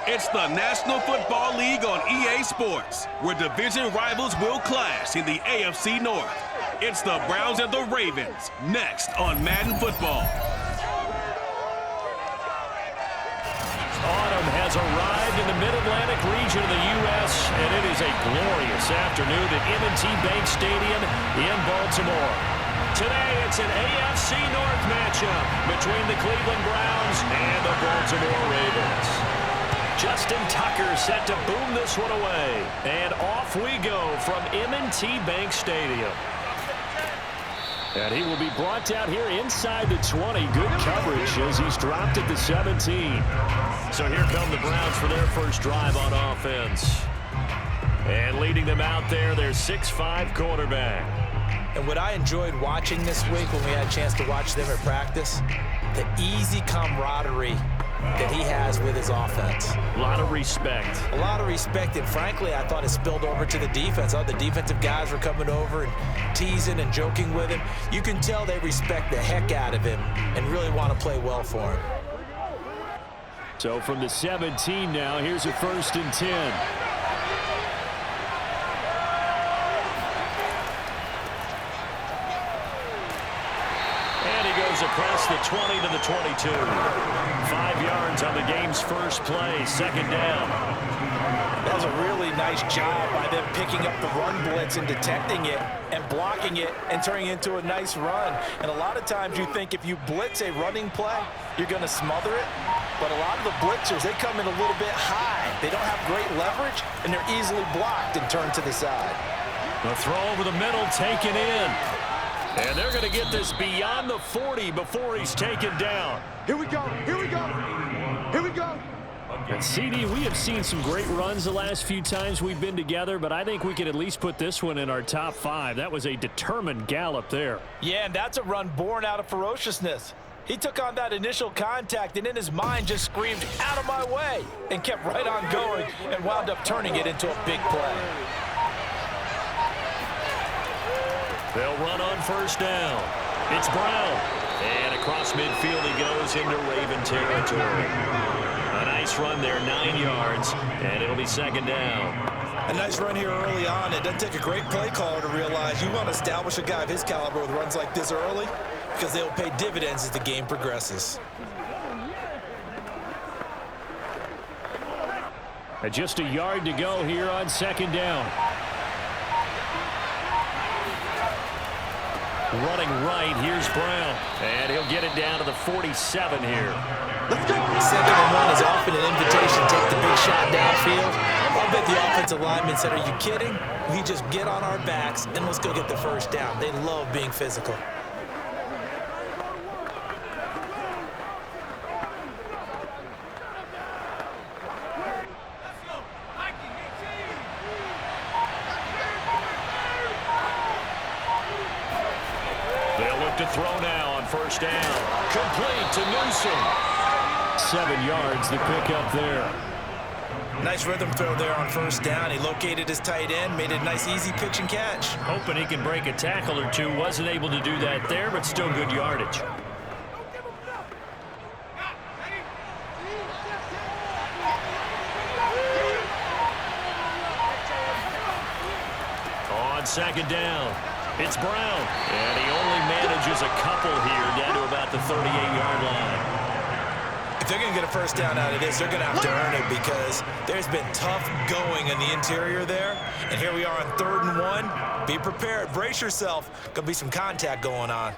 It's the National Football League on EA Sports, where division rivals will clash in the AFC North. It's the Browns and the Ravens, next on Madden Football. Autumn has arrived in the Mid-Atlantic region of the U.S., and it is a glorious afternoon at M&T Bank Stadium in Baltimore. Today, it's an AFC North matchup between the Cleveland Browns and the Baltimore Ravens. Justin Tucker set to boom this one away, and off we go from M&T Bank Stadium. And he will be brought down here inside the 20. Good coverage as he's dropped at the 17. So here come the Browns for their first drive on offense. And leading them out there, their 6'5" quarterback. And what I enjoyed watching this week when we had a chance to watch them at practice, the easy camaraderie that he has with his offense. A lot of respect. A lot of respect, and frankly, I thought it spilled over to the defense. All the defensive guys were coming over and teasing and joking with him. You can tell they respect the heck out of him and really want to play well for him. So from the 17 now, here's a 1st and 10. Across the 20 to the 22. 5 yards on the game's first play, second down. That was a really nice job by them picking up the run blitz and detecting it and blocking it and turning it into a nice run. And a lot of times you think if you blitz a running play, you're going to smother it. But a lot of the blitzers, they come in a little bit high. They don't have great leverage, and they're easily blocked and turned to the side. The throw over the middle taken in. And they're going to get this beyond the 40 before he's taken down. Here we go. Here we go. Here we go. And CD, we have seen some great runs the last few times we've been together, but I think we can at least put this one in our top 5. That was a determined gallop there. Yeah, and that's a run born out of ferociousness. He took on that initial contact and in his mind just screamed, "Out of my way," and kept right on going and wound up turning it into a big play. They'll run on first down. It's Brown. And across midfield he goes into Raven territory. A nice run there, 9 yards, and it'll be second down. A nice run here early on. It doesn't take a great play caller to realize you want to establish a guy of his caliber with runs like this early because they'll pay dividends as the game progresses. Just a yard to go here on second down. Running right, here's Brown. And he'll get it down to the 47 here. Let's go! 2nd and 1 is often an invitation to take the big shot downfield. I'll bet the offensive lineman said, "Are you kidding? We just get on our backs and let's go get the first down." They love being physical. To throw now on first down. Complete to Newsome. 7 yards the pickup there. Nice rhythm throw there on first down. He located his tight end, made it a nice easy pitch and catch. Hoping he can break a tackle or two. Wasn't able to do that there, but still good yardage. On second down. It's Brown, and he only manages a couple here down to about the 38-yard line. If they're going to get a first down out of this, they're going to have to earn it because there's been tough going in the interior there. And here we are on 3rd and 1. Be prepared. Brace yourself. Going to be some contact going on.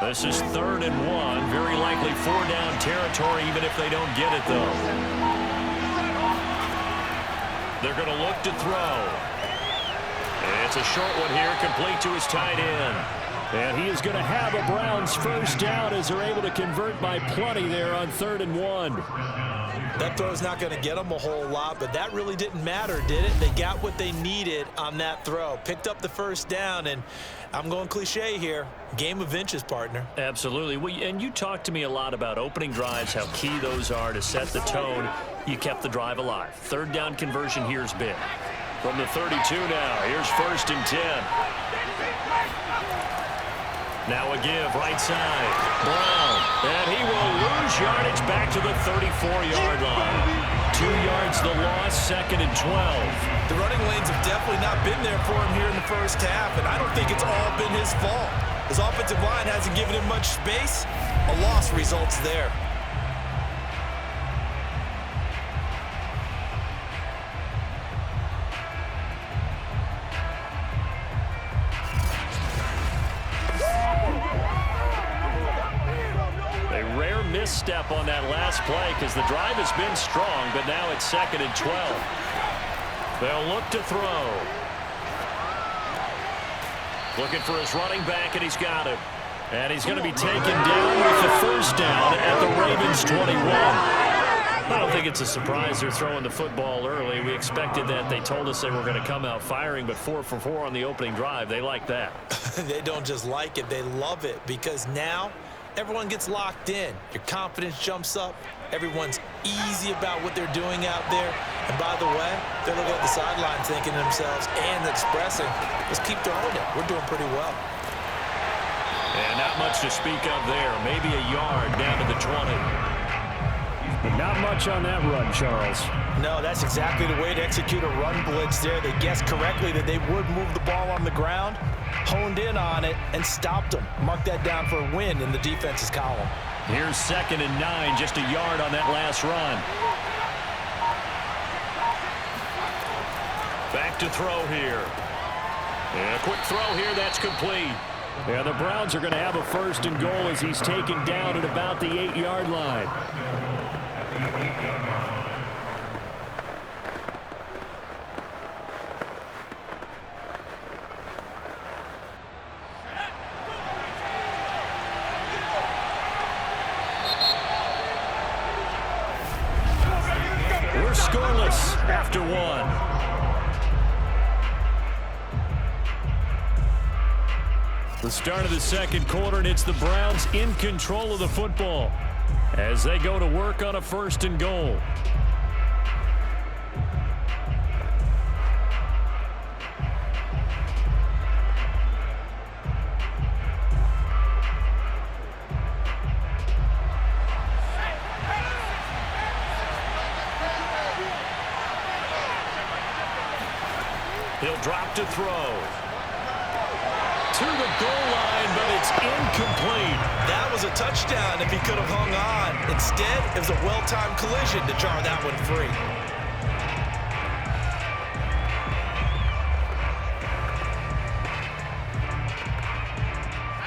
This is 3rd and 1. Very likely 4-down territory, even if they don't get it, though. They're going to look to throw. It's a short one here, complete to his tight end. And he is going to have a Browns first down as they're able to convert by plenty there on 3rd and 1. That throw's not going to get them a whole lot, but that really didn't matter, did it? They got what they needed on that throw. Picked up the first down, and I'm going cliche here. Game of inches, partner. Absolutely. Well, and you talked to me a lot about opening drives, how key those are to set the tone. You kept the drive alive. 3rd down conversion here is big. From the 32 now, here's 1st and 10. Now a give, right side. Brown, and he will lose yardage back to the 34-yard line. 2 yards the loss, 2nd and 12. The running lanes have definitely not been there for him here in the first half, and I don't think it's all been his fault. His offensive line hasn't given him much space. A loss results there. Misstep on that last play because the drive has been strong, but now it's 2nd and 12. They'll look to throw. Looking for his running back, and he's got him. And he's going to be taken down with the first down at the Ravens 21. I don't think it's a surprise they're throwing the football early. We expected that. They told us they were going to come out firing, but 4 for 4 on the opening drive. They like that. They don't just like it, they love it, because now everyone gets locked in. Your confidence jumps up. Everyone's easy about what they're doing out there. And by the way, they're looking at the sideline thinking to themselves and expressing, let's keep throwing it. We're doing pretty well. And not much to speak of there. Maybe a yard down to the 20. Not much on that run, Charles. No, that's exactly the way to execute a run blitz there. They guessed correctly that they would move the ball on the ground, honed in on it, and stopped them. Mark that down for a win in the defense's column. Here's 2nd and 9, just a yard on that last run. Back to throw here. And a quick throw here, that's complete. Yeah, the Browns are going to have a 1st and goal as he's taken down at about the 8-yard line. We're scoreless after 1. The start of the 2nd quarter, and it's the Browns in control of the football as they go to work on a 1st and goal. He'll drop to throw. To the goal line, but it's incomplete. That was a touchdown if he could have hung on. Instead, it was a well-timed collision to jar that one free.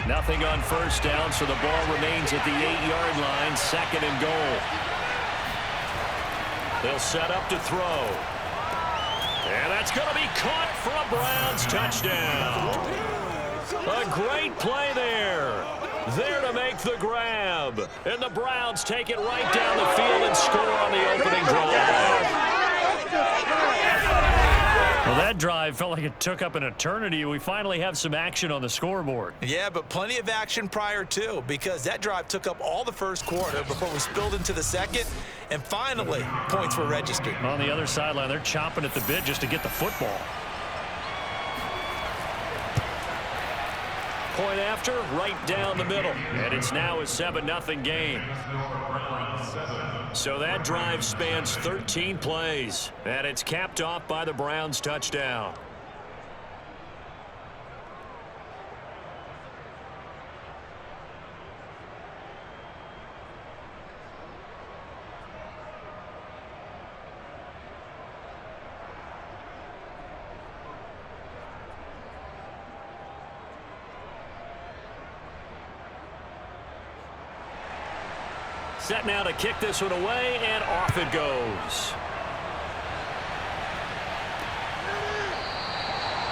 Nothing on 1st down, so the ball remains at the 8-yard line, 2nd and goal. They'll set up to throw. And that's going to be caught for a Browns touchdown. A great play there. There to make the grab. And the Browns take it right down the field and score on the opening drive. Well, that drive felt like it took up an eternity. We finally have some action on the scoreboard. Yeah, but plenty of action prior to, because that drive took up all the 1st quarter before we spilled into the 2nd, and finally, points were registered. On the other sideline, they're chomping at the bit just to get the football. Point after, right down the middle. And it's now a 7-0 game. So that drive spans 13 plays. And it's capped off by the Browns touchdown. Set now to kick this one away, and off it goes.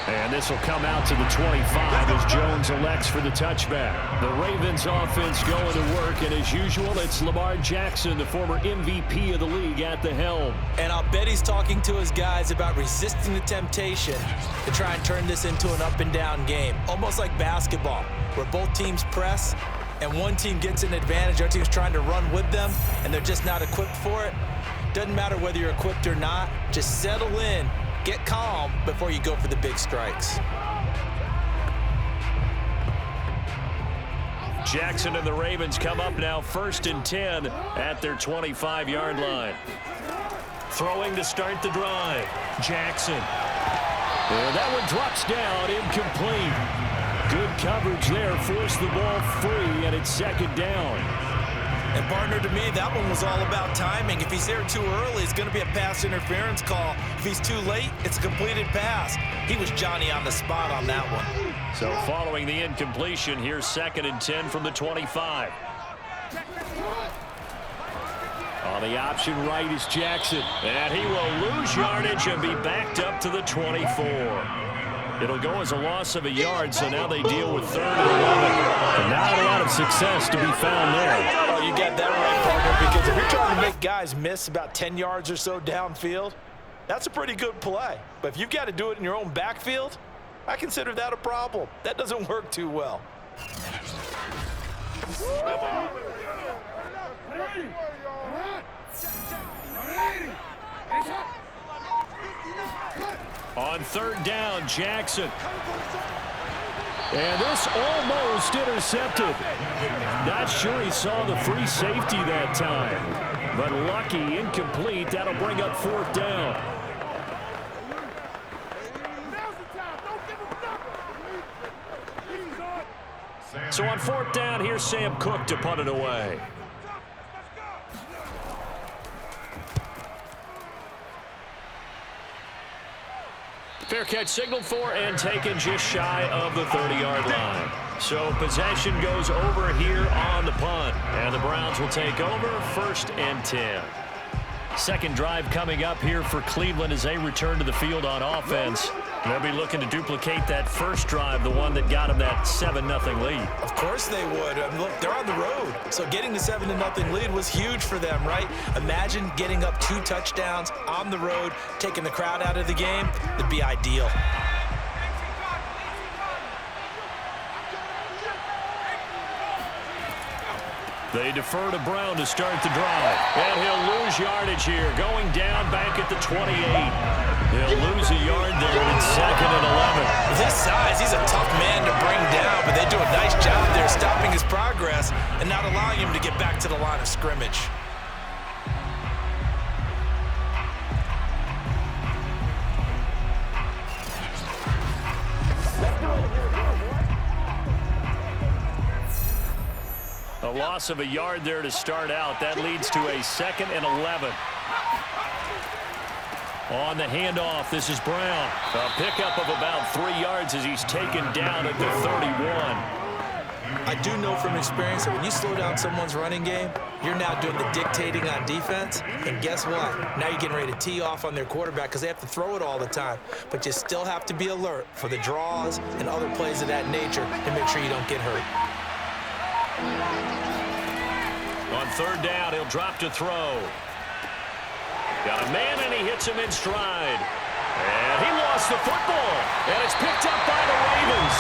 And this will come out to the 25 as Jones elects for the touchback. The Ravens offense going to work, and as usual, it's Lamar Jackson, the former MVP of the league, at the helm. And I'll bet he's talking to his guys about resisting the temptation to try and turn this into an up-and-down game, almost like basketball, where both teams press, and one team gets an advantage, the other team's trying to run with them, and they're just not equipped for it. Doesn't matter whether you're equipped or not, just settle in. Get calm before you go for the big strikes. Jackson and the Ravens come up now 1st and 10 at their 25-yard line. Throwing to start the drive. Jackson. And that one drops down, incomplete. Good coverage there, forced the ball free, and it's 2nd down. And partner, to me, that one was all about timing. If he's there too early, it's going to be a pass interference call. If he's too late, it's a completed pass. He was Johnny on the spot on that one. So following the incompletion, here's 2nd and 10 from the 25. On the option right is Jackson. And he will lose yardage and be backed up to the 24. It'll go as a loss of a yard, so now they deal with 3rd and 11. And not a lot of success to be found there. Oh, you got that right, partner, because if you're trying to make guys miss about 10 yards or so downfield, that's a pretty good play. But if you've got to do it in your own backfield, I consider that a problem. That doesn't work too well. On 3rd down, Jackson. And this almost intercepted. Not sure he saw the free safety that time. But lucky, incomplete. That'll bring up 4th down. So on 4th down, here's Sam Cook to punt it away. Fair catch signaled for and taken just shy of the 30-yard line. So possession goes over here on the punt. And the Browns will take over 1st and 10. Second drive coming up here for Cleveland as they return to the field on offense. They'll be looking to duplicate that first drive, the one that got them that 7-0 lead. Of course they would. I mean, look, they're on the road. So getting the 7-0 lead was huge for them, right? Imagine getting up 2 touchdowns on the road, taking the crowd out of the game. It'd be ideal. They defer to Brown to start the drive. And he'll lose yardage here, going down back at the 28. He'll lose a yard there, and it's 2nd and 11. With his size, he's a tough man to bring down, but they do a nice job there stopping his progress and not allowing him to get back to the line of scrimmage. A loss of a yard there to start out. That leads to a 2nd and 11. On the handoff, this is Brown. A pickup of about 3 yards as he's taken down at the 31. I do know from experience that when you slow down someone's running game, you're now doing the dictating on defense. And guess what? Now you're getting ready to tee off on their quarterback because they have to throw it all the time. But you still have to be alert for the draws and other plays of that nature to make sure you don't get hurt. On 3rd down, he'll drop to throw. Got a man, and he hits him in stride. And he lost the football. And it's picked up by the Ravens.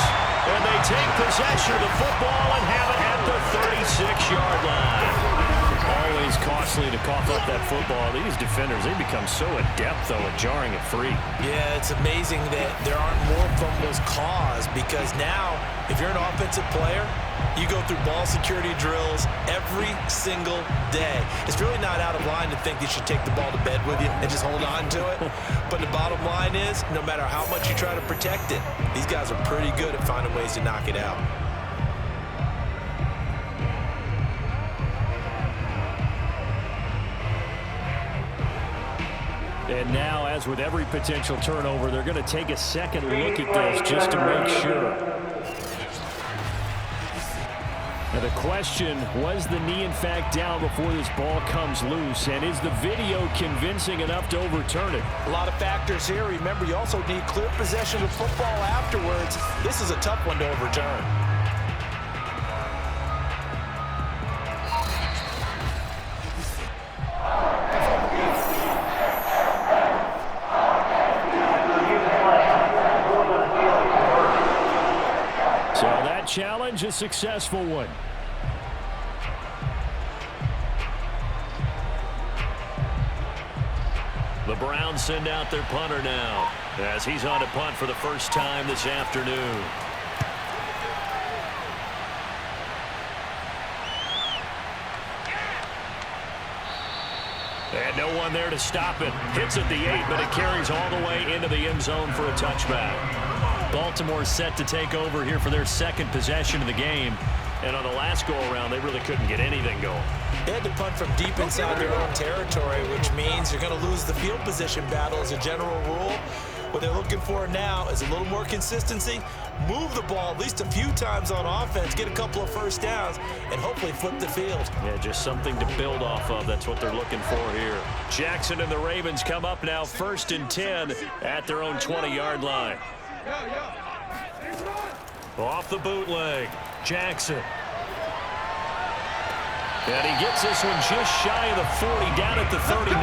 And they take possession of the football and have it at the 36-yard line. Always costly to cough up that football. These defenders, they become so adept, though, at jarring it free. Yeah, it's amazing that there aren't more fumbles caused because now, if you're an offensive player, you go through ball security drills every single day. It's really not out of line to think you should take the ball to bed with you and just hold on to it. But the bottom line is, no matter how much you try to protect it, these guys are pretty good at finding ways to knock it out. And now, as with every potential turnover, they're going to take a second look at this just to make sure. Now the question, was the knee in fact down before this ball comes loose? And is the video convincing enough to overturn it? A lot of factors here. Remember, you also need clear possession of football afterwards. This is a tough one to overturn. So that challenge, a successful one. The Browns send out their punter now as he's on to punt for the first time this afternoon. And no one there to stop it. Hits at the 8, but it carries all the way into the end zone for a touchback. Baltimore set to take over here for their second possession of the game. And on the last go-around, they really couldn't get anything going. They had to punt from deep inside their own territory, which means you're going to lose the field position battle as a general rule. What they're looking for now is a little more consistency, move the ball at least a few times on offense, get a couple of first downs, and hopefully flip the field. Yeah, just something to build off of. That's what they're looking for here. Jackson and the Ravens come up now 1st and 10 at their own 20-yard line. Off the bootleg, Jackson. And he gets this one just shy of the 40, down at the 39.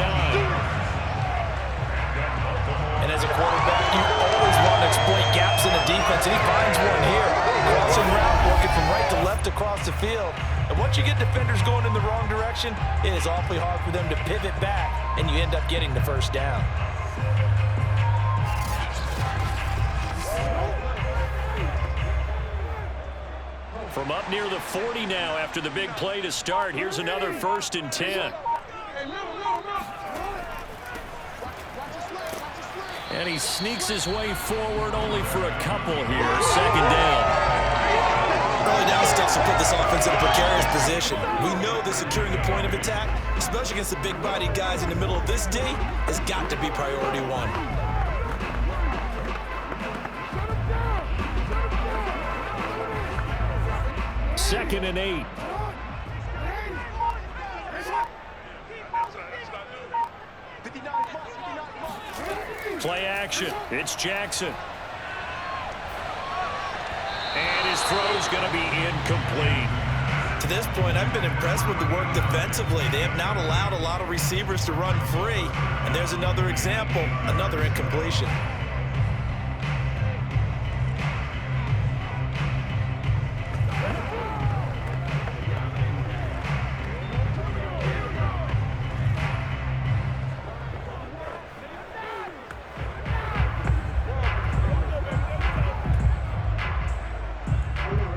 And as a quarterback, you always want to exploit gaps in the defense, and he finds one here. Crossing route, working from right to left across the field. And once you get defenders going in the wrong direction, it is awfully hard for them to pivot back, and you end up getting the first down. From up near the 40 now after the big play to start. Here's another 1st and 10. And he sneaks his way forward only for a couple here. 2nd down. Early down stuff will put this offense in a precarious position. We know that securing the point of attack, especially against the big-bodied guys in the middle of this D, has got to be priority one. Second and 8. Play action. It's Jackson. And his throw's going to be incomplete. To this point, I've been impressed with the work defensively. They have not allowed a lot of receivers to run free. And there's another example, another incompletion.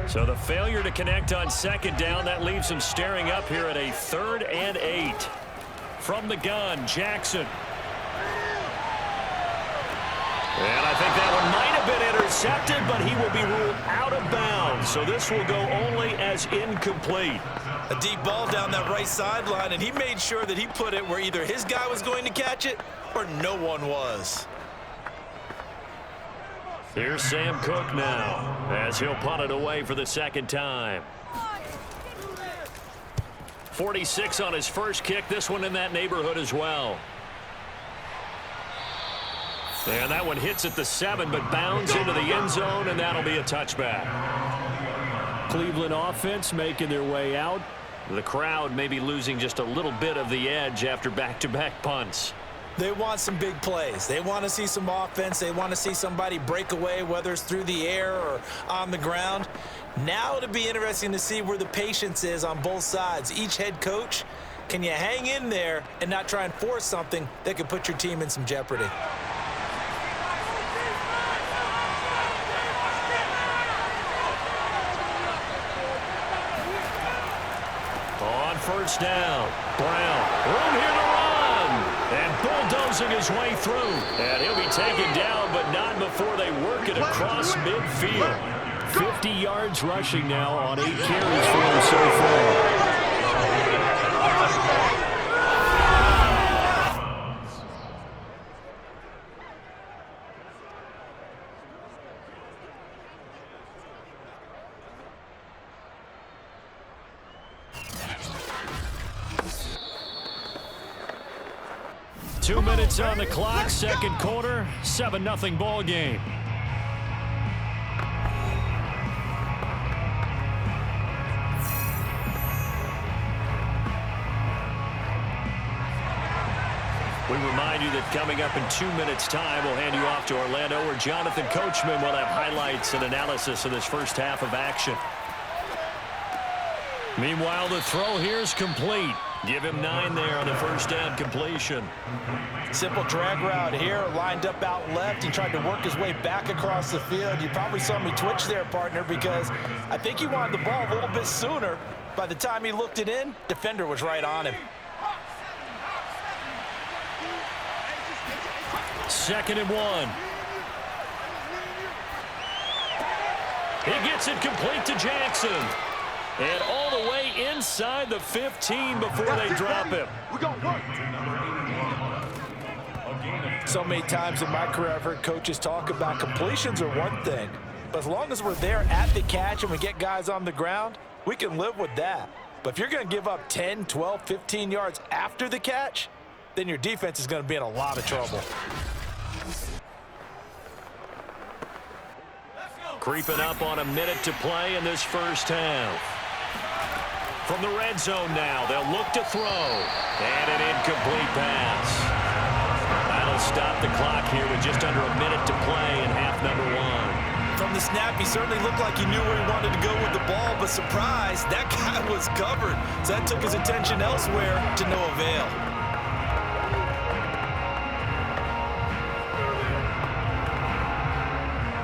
So the failure to connect on 2nd down, that leaves him staring up here at a 3rd and 8. From the gun, Jackson. And I think that one might have been intercepted, but he will be ruled out of bounds. So this will go only as incomplete. A deep ball down that right sideline, and he made sure that he put it where either his guy was going to catch it or no one was. Here's Sam Cook now as he'll punt it away for the 2nd time. 46 on his first kick. This one in that neighborhood as well. And that one hits at the 7, but bounds into the end zone, and that'll be a touchback. Cleveland offense making their way out. The crowd may be losing just a little bit of the edge after back-to-back punts. They want some big plays. They want to see some offense. They want to see somebody break away, whether it's through the air or on the ground. Now it'll be interesting to see where the patience is on both sides. Each head coach, can you hang in there and not try and force something that could put your team in some jeopardy? On 1st down, Brown, room here to run, and bulldozing his way through. And he'll be taken down, but not before they work it across midfield. 50 yards rushing now on 8 carries for him so far. 2 minutes on the clock, second quarter, 7-0 ball game. We remind you that coming up in 2 minutes' time, we'll hand you off to Orlando, where Jonathan Coachman will have highlights and analysis of this first half of action. Meanwhile, the throw here is complete. Give him 9 there on the first down completion. Simple drag route here, lined up out left and tried to work his way back across the field. You probably saw me twitch there, partner, because I think he wanted the ball a little bit sooner. By the time he looked it in, defender was right on him. 2nd and 1. He gets it complete to Jackson. And all the way inside the 15 before they drop him. So many times in my career I've heard coaches talk about completions are one thing, but as long as we're there at the catch and we get guys on the ground, we can live with that. But if you're going to give up 10, 12, 15 yards after the catch, then your defense is going to be in a lot of trouble. Creeping up on a minute to play in this first half. From the red zone now, they'll look to throw. And an incomplete pass. That'll stop the clock here with just under a minute to play in half number 1. From the snap, he certainly looked like he knew where he wanted to go with the ball, but surprise, that guy was covered. So that took his attention elsewhere to no avail.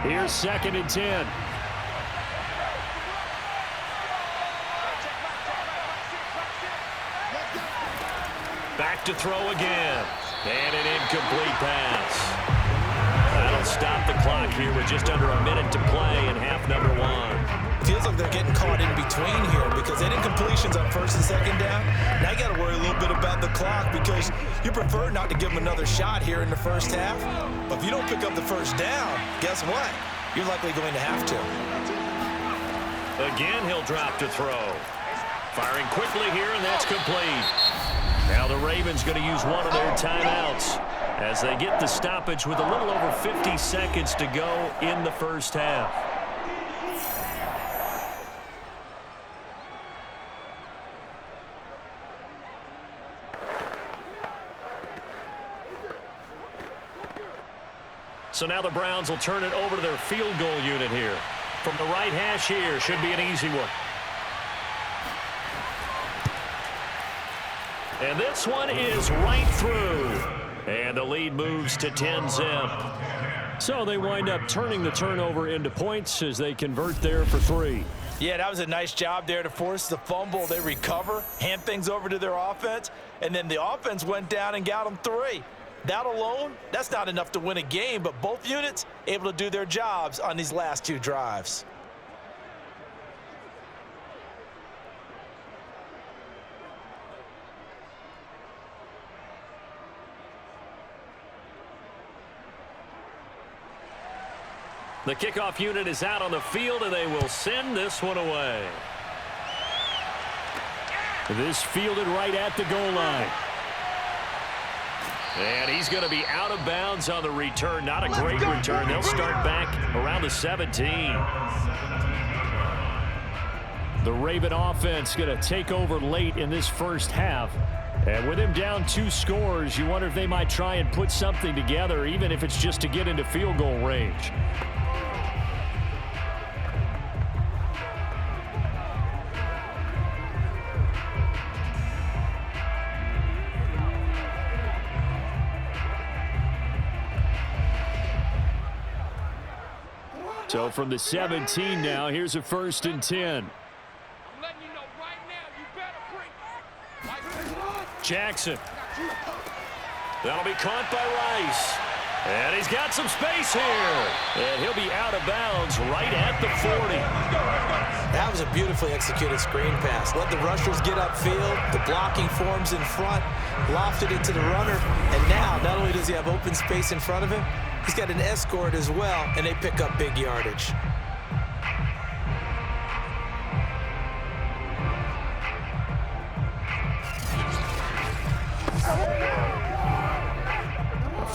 Here's 2nd and 10. Back to throw again. And an incomplete pass. That'll stop the clock here with just under a minute to play in half number 1. Feels like they're getting caught in between here because they did incompletions on 1st and 2nd down. Now you got to worry a little bit about the clock because you prefer not to give them another shot here in the first half. But if you don't pick up the first down, guess what? You're likely going to have to. Again, he'll drop to throw. Firing quickly here, and that's complete. Now the Ravens going to use one of their timeouts as they get the stoppage with a little over 50 seconds to go in the first half. So now the Browns will turn it over to their field goal unit here. From the right hash here, should be an easy one. And this one is right through. And the lead moves to 10-zip. So they wind up turning the turnover into points as they convert there for 3. Yeah, that was a nice job there to force the fumble. They recover, hand things over to their offense, and then the offense went down and got them 3. That alone, that's not enough to win a game, but both units able to do their jobs on these last 2 drives. The kickoff unit is out on the field, and they will send this one away. This fielded right at the goal line. And he's going to be out of bounds on the return. Not a great return. They'll start back around the 17. The Raven offense going to take over late in this first half. And with him down 2 scores, you wonder if they might try and put something together, even if it's just to get into field goal range. So from the 17 now, here's a 1st and 10. I'm letting you know right now, you better bring. Jackson. That'll be caught by Rice. And he's got some space here. And he'll be out of bounds right at the 40. That was a beautifully executed screen pass. Let the rushers get upfield. The blocking forms in front. Lofted it to the runner. And now, not only does he have open space in front of him, he's got an escort as well, and they pick up big yardage.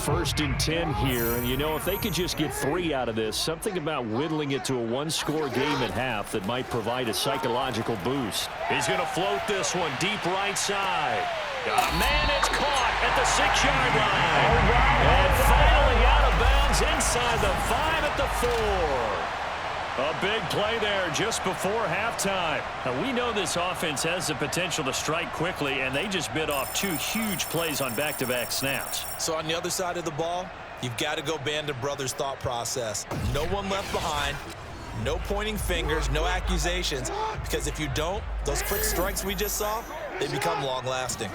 1st and 10 here. And, you know, if they could just get 3 out of this, something about whittling it to a one-score game at half that might provide a psychological boost. He's going to float this one deep right side. Man, it's caught at the 6-yard line. And finally out of bounds inside the 5 at the 4. A big play there just before halftime. Now, we know this offense has the potential to strike quickly, and they just bit off 2 huge plays on back-to-back snaps. So on the other side of the ball, you've got to go Band of Brothers thought process. No one left behind. No pointing fingers, no accusations, because if you don't, those quick strikes we just saw, they become long-lasting.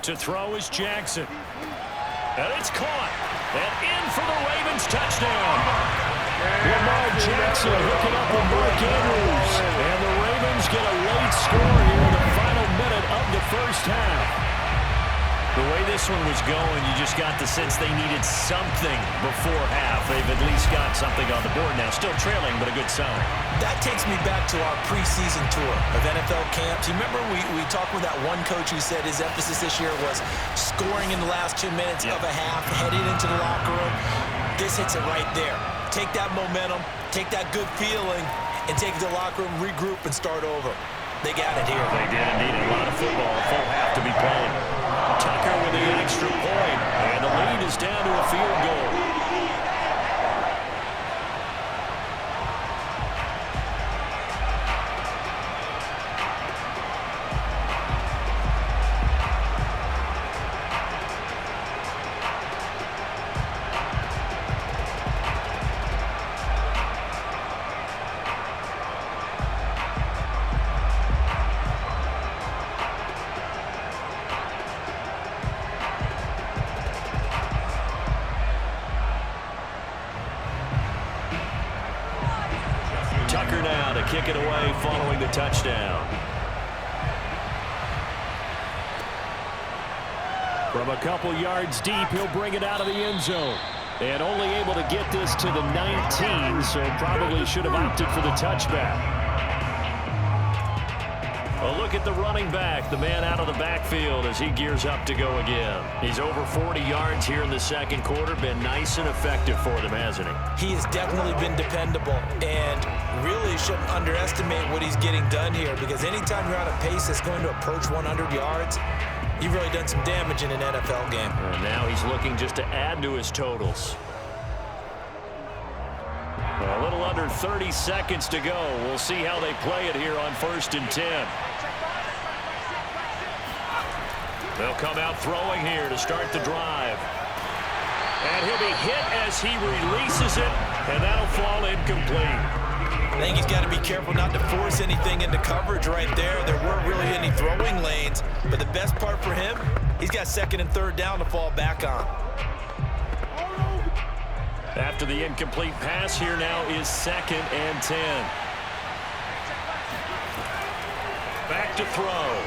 To throw is Jackson. And it's caught. And in for the Ravens touchdown. Lamar Jackson hooking up with Mark Andrews. And the Ravens get a late score here in the final minute of the first half. The way this one was going, you just got the sense they needed something before half. They've at least got something on the board now. Still trailing, but a good sign. That takes me back to our preseason tour of NFL camps. You remember we talked with that one coach who said his emphasis this year was scoring in the last 2 minutes of a half, heading into the locker room. This hits it right there. Take that momentum, take that good feeling, and take it to the locker room, regroup, and start over. They got it here. They did indeed. A lot of football. Full half to be played. Tucker with the extra point, and the lead is down to a field goal. Tucker now to kick it away following the touchdown. From a couple yards deep, he'll bring it out of the end zone. And only able to get this to the 19, so probably should have opted for the touchback. A look at the running back, the man out of the backfield as he gears up to go again. He's over 40 yards here in the second quarter. Been nice and effective for them, hasn't he? He has definitely been dependable and really shouldn't underestimate what he's getting done here, because anytime you're on a pace that's going to approach 100 yards, you've really done some damage in an NFL game. And now he's looking just to add to his totals. A little under 30 seconds to go. We'll see how they play it here on 1st and 10. They'll come out throwing here to start the drive. And he'll be hit as he releases it, and that'll fall incomplete. I think he's got to be careful not to force anything into coverage right there. There weren't really any throwing lanes, but the best part for him, he's got 2nd and 3rd down to fall back on. After the incomplete pass, here now is 2nd and 10. Back to throw.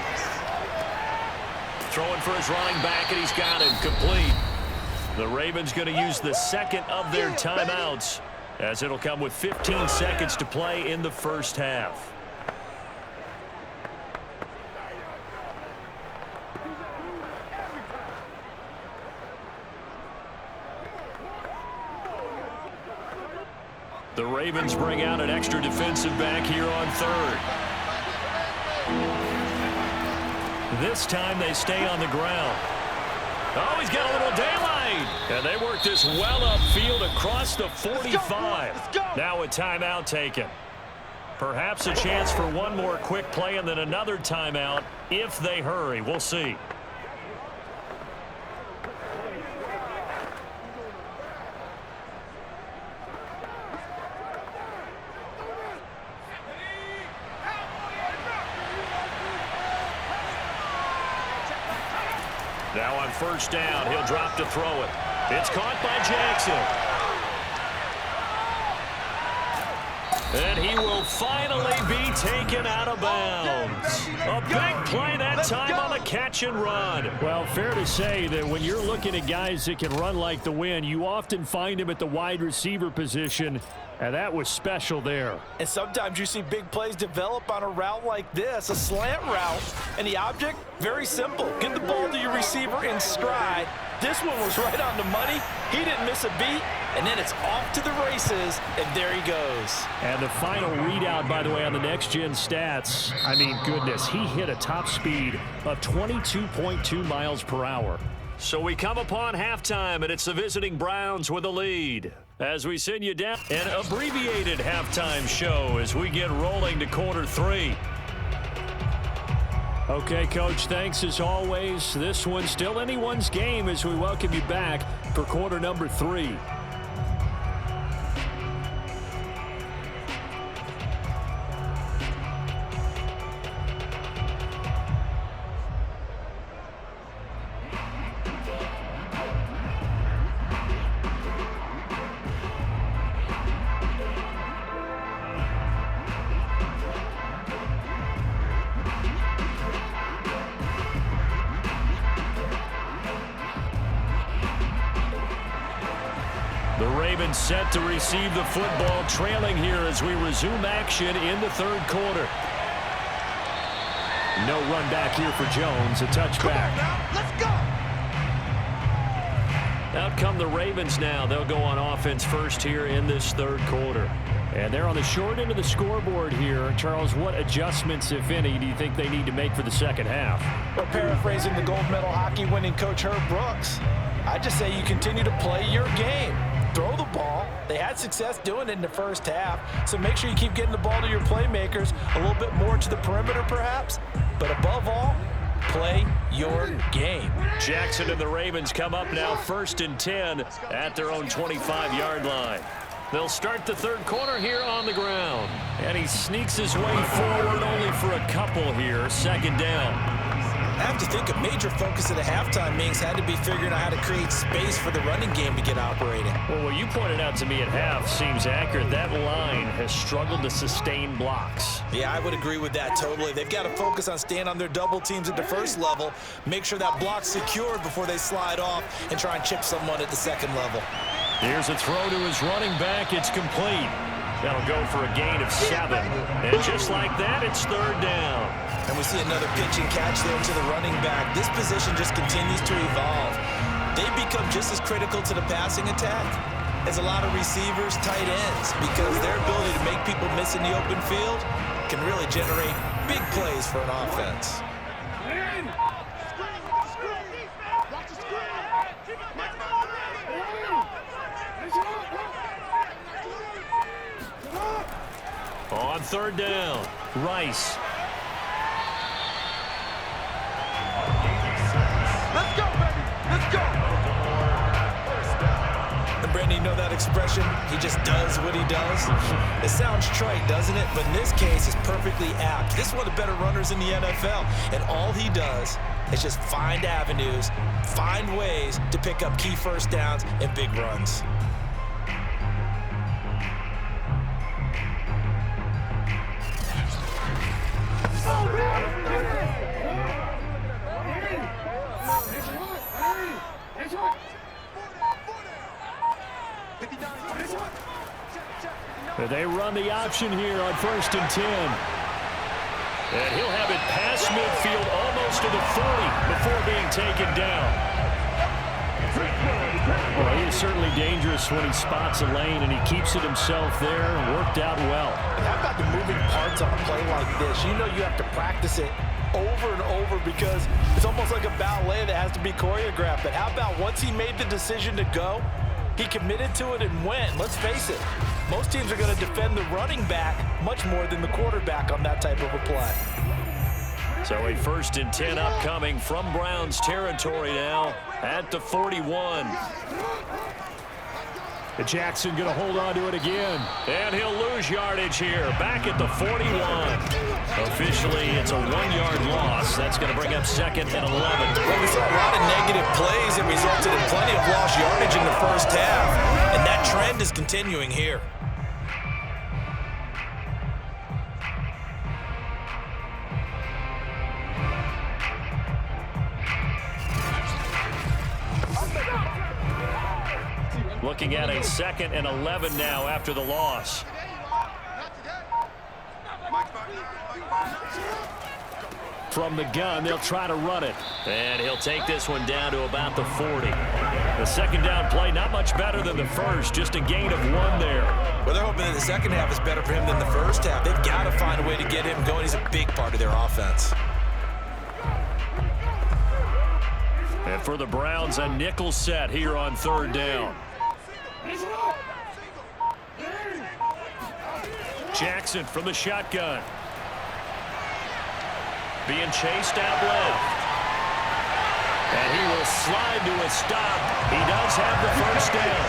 Throwing for his running back, and he's got him complete. The Ravens going to use the second of their timeouts, as it'll come with 15 seconds to play in the first half. The Ravens bring out an extra defensive back here on 3rd. This time they stay on the ground. Oh, he's got a little daylight. And they work this well upfield across the 45. Now a timeout taken. Perhaps a chance for one more quick play and then another timeout if they hurry. We'll see. Now on 1st down, he'll drop to throw it. It's caught by Jackson. And he will finally be taken out of bounds. A big play that time on the catch and run. Well, fair to say that when you're looking at guys that can run like the wind, you often find him at the wide receiver position And that was special there. And sometimes you see big plays develop on a route like this, a slant route. And the object, very simple. Get the ball to your receiver in stride. This one was right on the money. He didn't miss a beat. And then it's off to the races, and there he goes. And the final readout, by the way, on the next-gen stats, I mean, goodness, he hit a top speed of 22.2 miles per hour. So we come upon halftime, and it's the visiting Browns with a lead. As we send you down, an abbreviated halftime show as we get rolling to quarter 3. Okay, Coach, thanks as always. This one's still anyone's game as we welcome you back for quarter number 3. The Ravens set to receive the football, trailing here as we resume action in the third quarter. No run back here for Jones, a touchback. Let's go! Out come the Ravens now. They'll go on offense first here in this third quarter. And they're on the short end of the scoreboard here. Charles, what adjustments, if any, do you think they need to make for the second half? Well, paraphrasing the gold medal hockey winning coach Herb Brooks, I just say you continue to play your game. Throw the ball. They had success doing it in the first half, so make sure you keep getting the ball to your playmakers, a little bit more to the perimeter perhaps, but above all, play your game. Jackson and the Ravens come up now 1st and 10 at their own 25-yard line. They'll start the third quarter here on the ground. And he sneaks his way forward only for a couple here, 2nd down. I have to think a major focus of the halftime meetings had to be figuring out how to create space for the running game to get operating. Well, what you pointed out to me at half seems accurate. That line has struggled to sustain blocks. Yeah, I would agree with that totally. They've got to focus on staying on their double teams at the first level, make sure that block's secured before they slide off and try and chip someone at the second level. Here's a throw to his running back. It's complete. That'll go for a gain of 7. And just like that, it's 3rd down. And we see another pitch and catch there to the running back. This position just continues to evolve. They become just as critical to the passing attack as a lot of receivers, tight ends, because their ability to make people miss in the open field can really generate big plays for an offense. On 3rd down, Rice. Let's go, baby! Let's go! And Brandon, you know that expression? He just does what he does. It sounds trite, doesn't it? But in this case, it's perfectly apt. This is one of the better runners in the NFL. And all he does is just find avenues, find ways to pick up key first downs and big runs. They run the option here on 1st and 10. And he'll have it past midfield almost to the 40 before being taken down. Well, he is certainly dangerous when he spots a lane, and he keeps it himself there and worked out well. How about the moving parts on a play like this? You know you have to practice it over and over because it's almost like a ballet that has to be choreographed. But how about once he made the decision to go, he committed to it and went. Let's face it, most teams are going to defend the running back much more than the quarterback on that type of a play. So a 1st and 10 upcoming from Browns territory now at the 41. Jackson going to hold on to it again. And he'll lose yardage here, back at the 41. Officially, it's a 1-yard loss. That's going to bring up 2nd and 11. Well, we saw a lot of negative plays that resulted in plenty of lost yardage in the first half, and that trend is continuing here. Looking at a 2nd and 11 now after the loss. From the gun, they'll try to run it. And he'll take this one down to about the 40. The second down play, not much better than the first, just a gain of 1 there. Well, they're hoping that the second half is better for him than the first half. They've got to find a way to get him going. He's a big part of their offense. And for the Browns, a nickel set here on 3rd down. Jackson from the shotgun. Being chased out left. And he will slide to a stop. He does have the first down.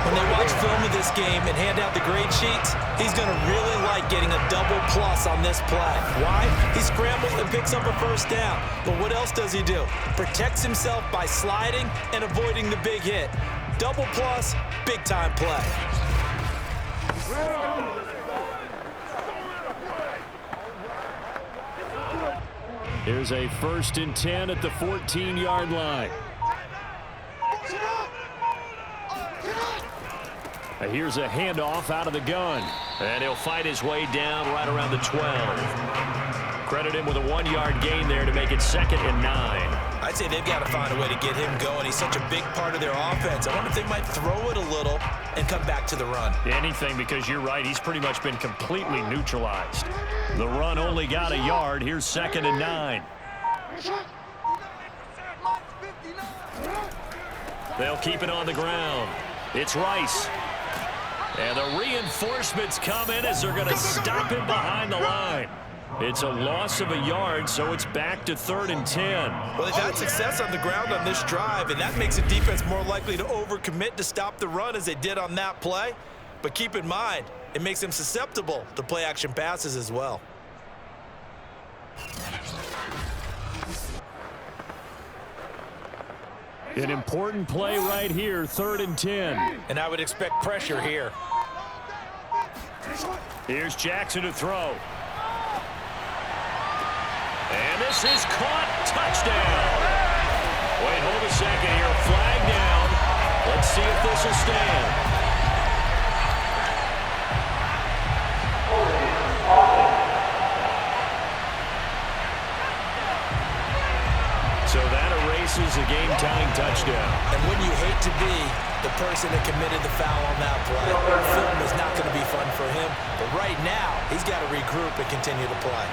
When they watch film of this game and hand out the grade sheets, he's going to really like getting a double plus on this play. Why? He scrambles and picks up a first down. But what else does he do? Protects himself by sliding and avoiding the big hit. Double plus, big time play. Here's a 1st and 10 at the 14-yard line. Here's a handoff out of the gun. And he'll fight his way down right around the 12. Credit him with a 1-yard gain there to make it 2nd and 9. I'd say they've got to find a way to get him going. He's such a big part of their offense. I wonder if they might throw it a little and come back to the run. Anything, because you're right. He's pretty much been completely neutralized. The run only got a yard. Here's 2nd and 9. They'll keep it on the ground. It's Rice. And the reinforcements come in as they're going to stop him behind the line. It's a loss of a yard, so it's back to 3rd and 10. Well, they've had success on the ground on this drive, and that makes the defense more likely to overcommit to stop the run as they did on that play. But keep in mind, it makes them susceptible to play-action passes as well. An important play right here, 3rd and 10. And I would expect pressure here. Here's Jackson to throw. And this is caught. Touchdown. Wait, hold a second here. Flag down. Let's see if this will stand. So that erases a game-tying touchdown. And wouldn't you hate to be the person that committed the foul on that play? Film is not going to be fun for him. But right now, he's got to regroup and continue to play.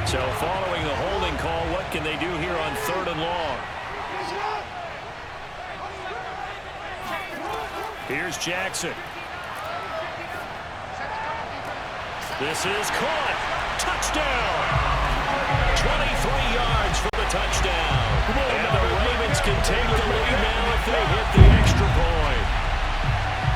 So following the holding call, what can they do here on 3rd and long? Here's Jackson. This is caught. Touchdown. 23 yards for the touchdown. And the Ravens can take the lead now if they hit the extra point.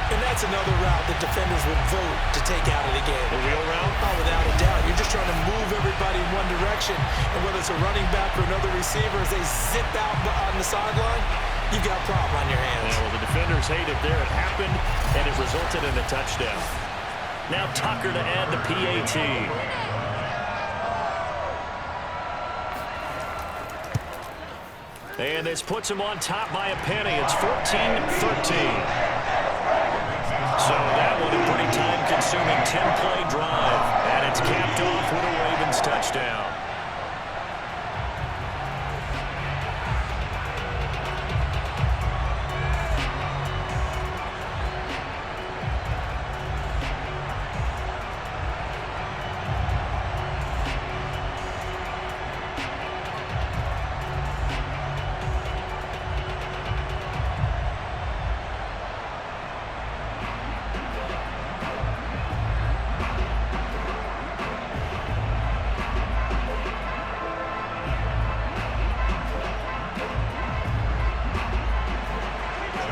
And that's another route that defenders would vote to take out of the game. The wheel route? Oh, without a doubt. You're just trying to move everybody in one direction. And whether it's a running back or another receiver, as they zip out on the sideline, you've got a problem on your hands. Yeah, well, the defenders hate it there. It happened, and it resulted in a touchdown. Now Tucker to add the PAT. And this puts him on top by a penny. It's 14-13. So that one a pretty time-consuming 10-play drive. And it's capped off with a Ravens touchdown.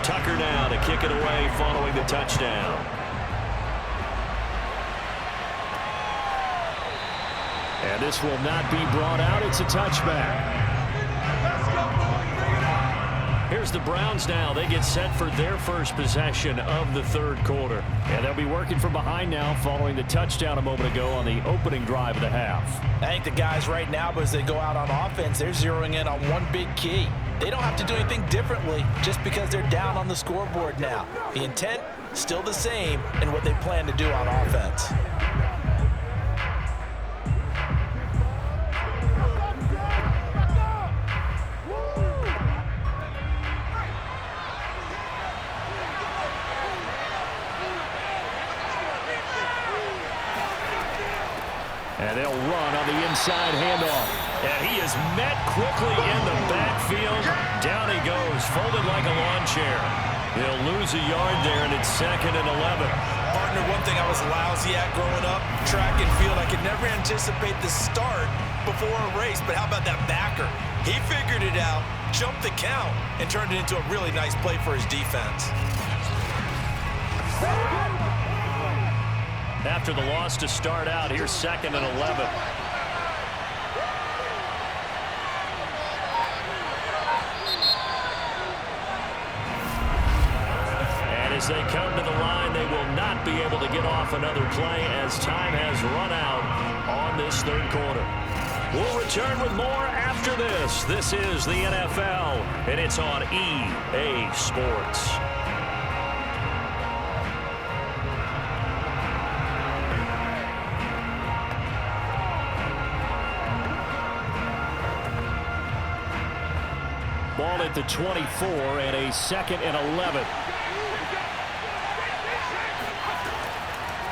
Tucker now to kick it away following the touchdown. And this will not be brought out. It's a touchback. Here's here's the Browns now. They get set for their first possession of the third quarter. And they'll be working from behind now following the touchdown a moment ago on the opening drive of the half. I think the guys right now, but as they go out on offense, they're zeroing in on one big key. They don't have to do anything differently just because they're down on the scoreboard now. The intent, still the same in what they plan to do on offense. And they'll run on the inside handoff. And he is met quickly in the backfield. Down he goes, folded like a lawn chair. They'll lose a yard there, and it's 2nd and 11. Partner, one thing I was lousy at growing up, track and field, I could never anticipate the start before a race, but how about that backer? He figured it out, jumped the count, and turned it into a really nice play for his defense. After the loss to start out, here's 2nd and 11. And as they come to the line, they will not be able to get off another play as time has run out on this third quarter. We'll return with more after this. This is the NFL, and it's on EA Sports. Ball at the 24 and a 2nd and 11.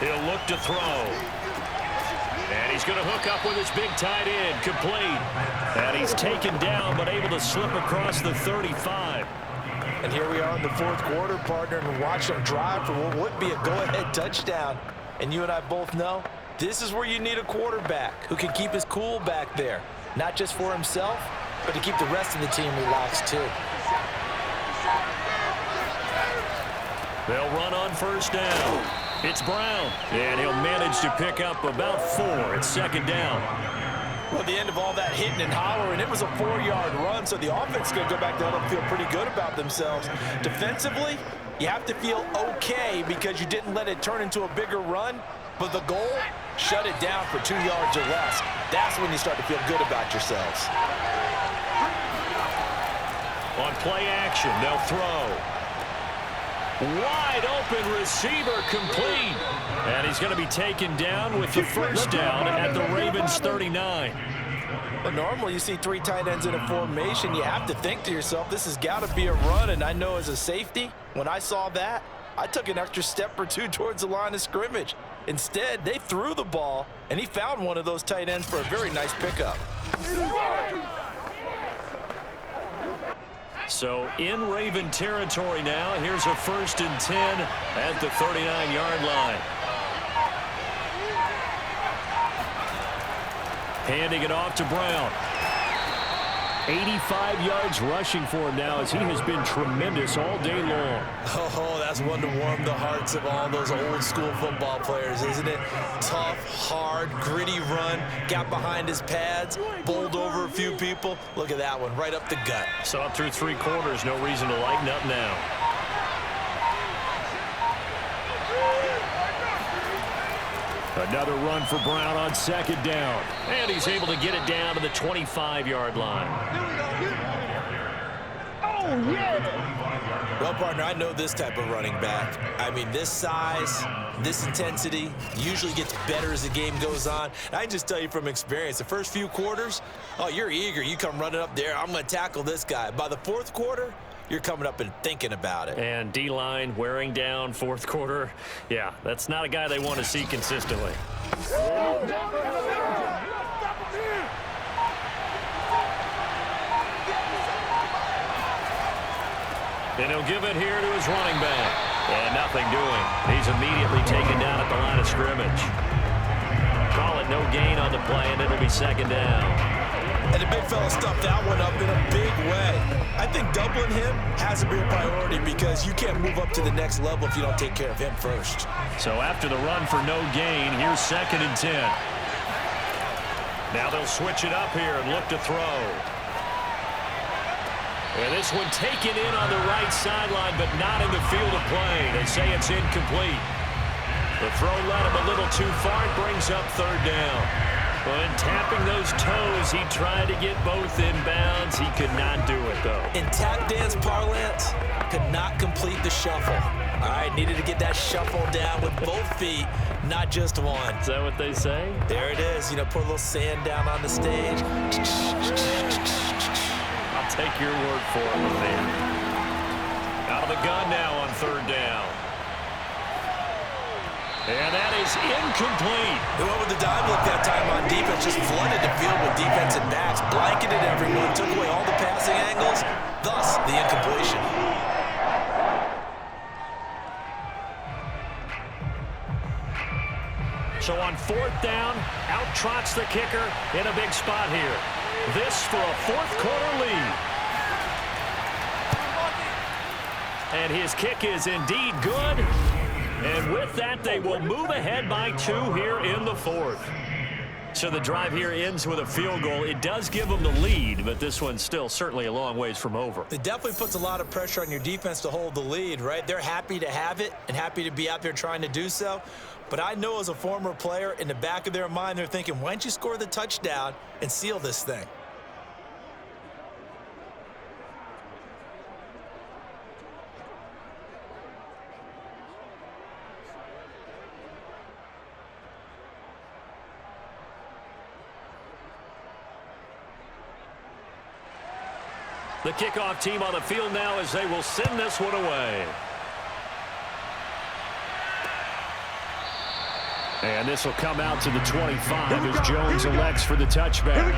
He'll look to throw. And he's going to hook up with his big tight end, complete. And he's taken down but able to slip across the 35. And here we are in the fourth quarter, partner, and watch them drive for what would be a go-ahead touchdown. And you and I both know this is where you need a quarterback who can keep his cool back there, not just for himself, but to keep the rest of the team relaxed too. They'll run on first down. It's Brown, and he'll manage to pick up about 4. It's 2nd down. Well, at the end of all that hitting and hollering, it was a 4-yard run, so the offense is going to go back there and feel pretty good about themselves. Defensively, you have to feel okay because you didn't let it turn into a bigger run, but the goal, shut it down for 2 yards or less. That's when you start to feel good about yourselves. On play action, they'll throw. Wide open receiver, complete. And he's going to be taken down with the first down at the Ravens 39. But normally you see 3 tight ends in a formation, you have to think to yourself, this has got to be a run. And I know as a safety, when I saw that, I took an extra step or 2 towards the line of scrimmage. Instead, they threw the ball, and he found one of those tight ends for a very nice pickup. So in Raven territory now. Here's a 1st and 10 at the 39-yard line. Handing it off to Brown. 85 yards rushing for him now as he has been tremendous all day long. Oh, that's one to warm the hearts of all those old school football players, isn't it? Tough, hard, gritty run, got behind his pads, bowled over a few people. Look at that one, right up the gut. Saw it through 3 quarters, no reason to lighten up now. Another run for Brown on 2nd down. And he's able to get it down to the 25-yard line. Oh, yeah! Well, partner, I know this type of running back. I mean, this size, this intensity usually gets better as the game goes on. And I can just tell you from experience, the first few quarters, oh, you're eager. You come running up there, I'm going to tackle this guy. By the 4th quarter, you're coming up and thinking about it. And D-line wearing down 4th quarter. Yeah, that's not a guy they want to see consistently. And he'll give it here to his running back. And nothing doing. He's immediately taken down at the line of scrimmage. Call it no gain on the play, and it'll be 2nd down. And the big fella stuffed that one up in a big way. I think doubling him has to be a priority because you can't move up to the next level if you don't take care of him first. So after the run for no gain, here's 2nd and 10. Now they'll switch it up here and look to throw. And this one taken in on the right sideline, but not in the field of play. They say it's incomplete. The throw led him a little too far. It brings up third down. When tapping those toes, he tried to get both inbounds. He could not do it, though. In tap dance parlance, could not complete the shuffle. All right, needed to get that shuffle down with both feet, not just one. Is that what they say? There it is. You know, put a little sand down on the stage. I'll take your word for it, man. Out of the gun now on third down. And that is incomplete. They went with the dime look that time on defense, just flooded the field with defensive backs, blanketed everyone, took away all the passing angles, thus the incompletion. So on fourth down, out trots the kicker in a big spot here. This for a fourth quarter lead. And his kick is indeed good. And with that, they will move ahead by 2 here in the fourth. So the drive here ends with a field goal. It does give them the lead, but this one's still certainly a long ways from over. It definitely puts a lot of pressure on your defense to hold the lead, right? They're happy to have it and happy to be out there trying to do so. But I know as a former player, in the back of their mind, they're thinking, why don't you score the touchdown and seal this thing? The kickoff team on the field now as they will send this one away. And this will come out to the 25 as Jones elects for the touchback.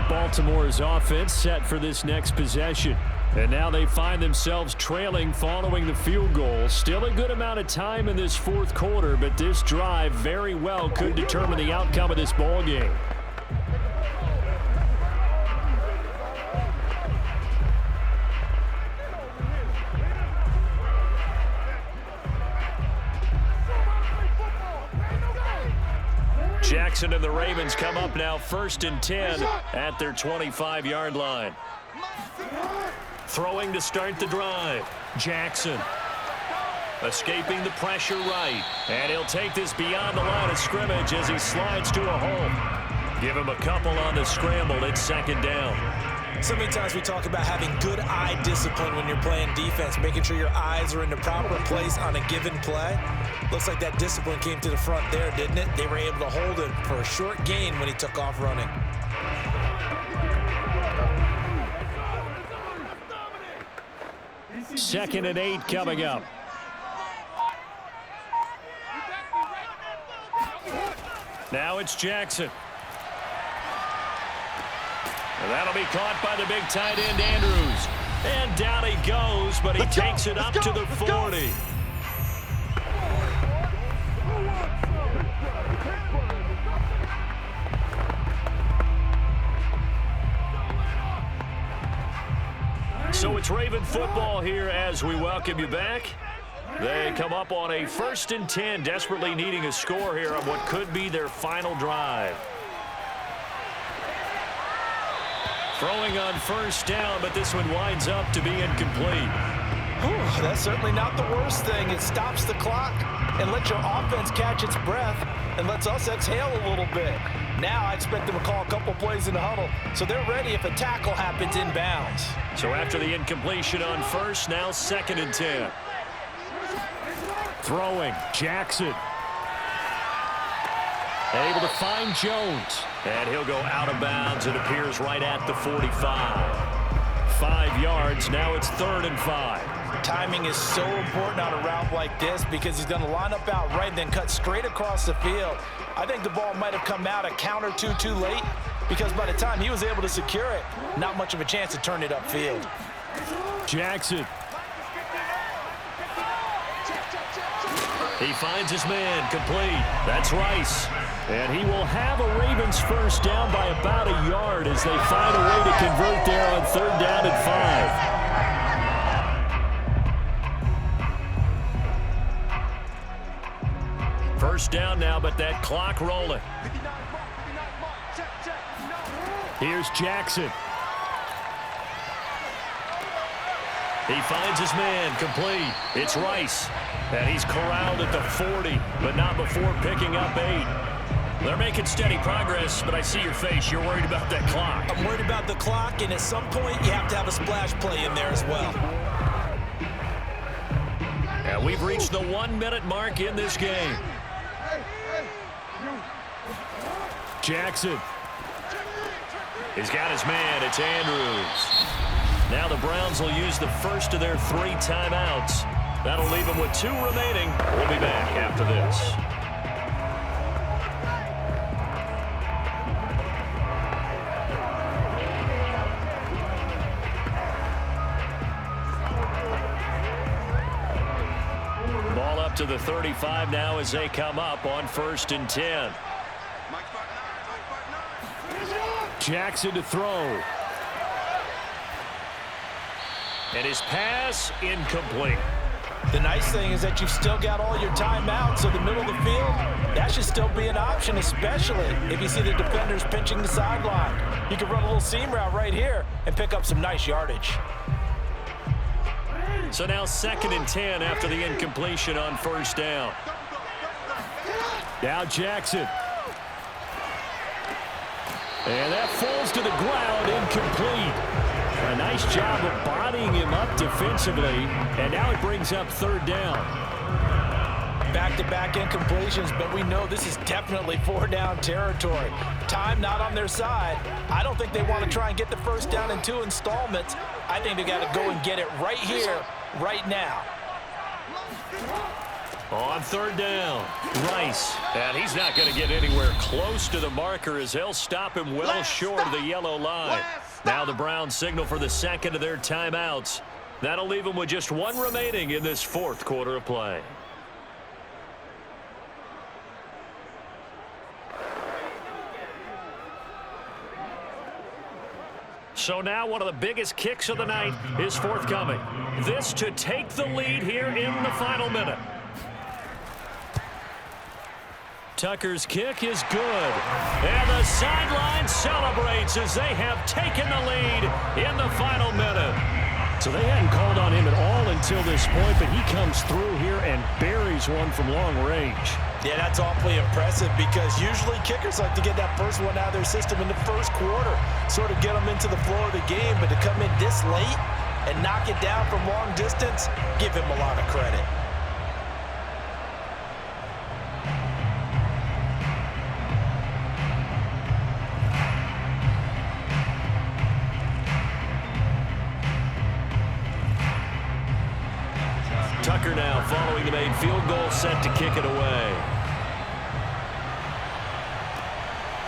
Baltimore's offense set for this next possession. And now they find themselves trailing following the field goal. Still a good amount of time in this fourth quarter, but this drive very well could determine the outcome of this ball game. Jackson and the Ravens come up now 1st and 10 at their 25-yard line. Throwing to start the drive. Jackson escaping the pressure right. And he'll take this beyond the line of scrimmage as he slides to a hole. Give him a couple on the scramble. It's 2nd down. So many times we talk about having good eye discipline when you're playing defense, making sure your eyes are in the proper place on a given play. Looks like that discipline came to the front there, didn't it? They were able to hold him for a short gain when he took off running. Second and 8 coming up. Now it's Jackson. And that'll be caught by the big tight end, Andrews. And down he goes, but he takes it up to the 40. So it's Raven football here as we welcome you back. They come up on a 1st and 10, desperately needing a score here on what could be their final drive. Throwing on 1st down, but this one winds up to be incomplete. Whew, that's certainly not the worst thing. It stops the clock and lets your offense catch its breath and lets us exhale a little bit. Now I expect them to call a couple plays in the huddle, so they're ready if a tackle happens inbounds. So after the incompletion on 1st, now 2nd and 10. Throwing, Jackson. Able to find Jones. And he'll go out of bounds. It appears right at the 45. 5 yards. Now it's 3rd and 5. Timing is so important on a route like this because he's going to line up out right and then cut straight across the field. I think the ball might have come out a count or two too late because by the time he was able to secure it, not much of a chance to turn it upfield. Jackson. He finds his man, complete. That's Rice. And he will have a Ravens 1st down by about a yard as they find a way to convert there on 3rd down and 5. 1st down now, but that clock rolling. Here's Jackson. He finds his man, complete. It's Rice, and he's corralled at the 40, but not before picking up 8. They're making steady progress, but I see your face. You're worried about that clock. I'm worried about the clock, and at some point, you have to have a splash play in there as well. And we've reached the 1-minute mark in this game. Jackson. He's got his man. It's Andrews. Now the Browns will use the first of their 3 timeouts. That'll leave them with 2 remaining. We'll be back after this. Ball up to the 35 now as they come up on 1st and 10. Jackson to throw. And his pass incomplete. The nice thing is that you've still got all your timeouts, so the middle of the field, that should still be an option, especially if you see the defenders pinching the sideline. You can run a little seam route right here and pick up some nice yardage. So now 2nd and 10 after the incompletion on 1st down. Now Jackson. And that falls to the ground, incomplete. A nice job of bodying him up defensively, and now it brings up 3rd down. Back-to-back incompletions, but we know this is definitely 4-down territory. Time not on their side. I don't think they want to try and get the 1st down in 2 installments. I think they got to go and get it right here, right now. On 3rd down, Rice. And he's not going to get anywhere close to the marker as they'll stop him well short of the yellow line. Now the Browns signal for the 2nd of their timeouts. That'll leave them with just 1 remaining in this 4th quarter of play. So now one of the biggest kicks of the night is forthcoming. This to take the lead here in the final minute. Tucker's kick is good. And the sideline celebrates as they have taken the lead in the final minute. So they hadn't called on him at all until this point, but he comes through here and buries one from long range. Yeah, that's awfully impressive because usually kickers like to get that first one out of their system in the 1st quarter, sort of get them into the flow of the game, but to come in this late and knock it down from long distance, give him a lot of credit. Tucker now following the made field goal, set to kick it away.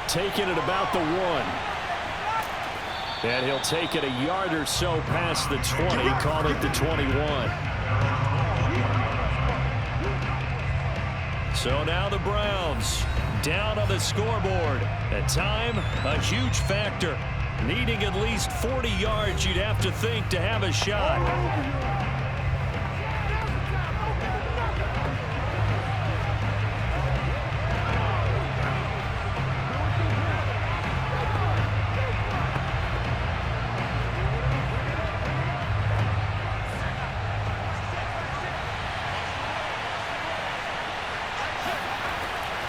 Taking it about the 1. And he'll take it a yard or so past the 20, call it the 21. So now the Browns down on the scoreboard. At time, a huge factor. Needing at least 40 yards, you'd have to think, to have a shot.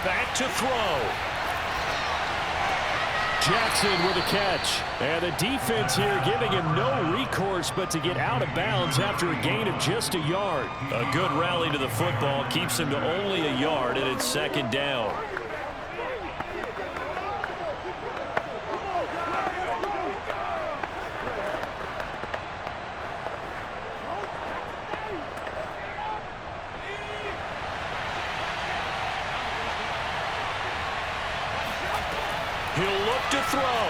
Back to throw. Jackson with a catch. And the defense here giving him no recourse but to get out of bounds after a gain of just a yard. A good rally to the football keeps him to only a yard, and it's 2nd down. He'll look to throw.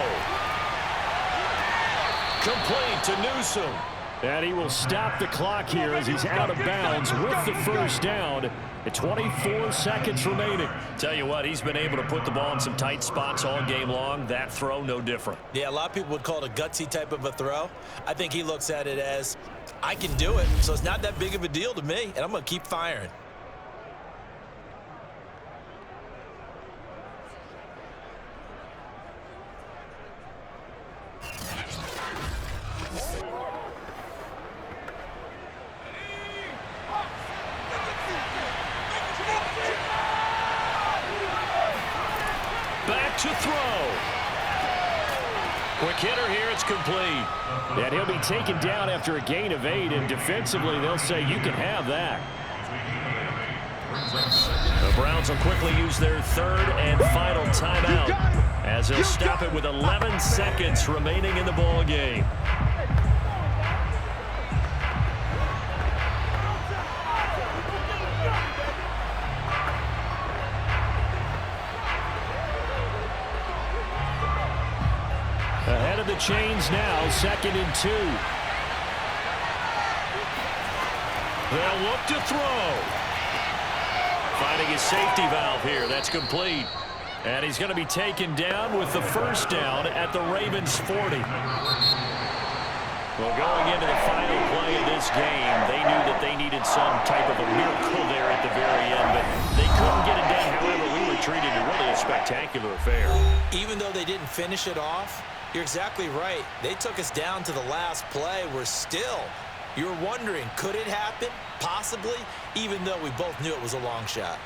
Complete to Newsome. And he will stop the clock here as he's out of bounds with the 1st down. At 24 seconds remaining. Tell you what, he's been able to put the ball in some tight spots all game long. That throw, no different. Yeah, a lot of people would call it a gutsy type of a throw. I think he looks at it as, I can do it, so it's not that big of a deal to me, and I'm going to keep firing. to throw. Quick hitter here, it's complete. And he'll be taken down after a gain of 8, and defensively they'll say you can have that. The Browns will quickly use their third and final timeout as they'll stop it with 11 seconds remaining in the ball game. Ahead of the chains now, 2nd and 2. They'll look to throw. Finding his safety valve here. That's complete. And he's going to be taken down with the first down at the Ravens' 40. Well, going into the final play of this game, they knew that they needed some type of a miracle there at the very end, but they couldn't get it done. However, we were treated to really a spectacular affair. Even though they didn't finish it off, you're exactly right. They took us down to the last play. We're still, you're wondering, could it happen? Possibly, even though we both knew it was a long shot.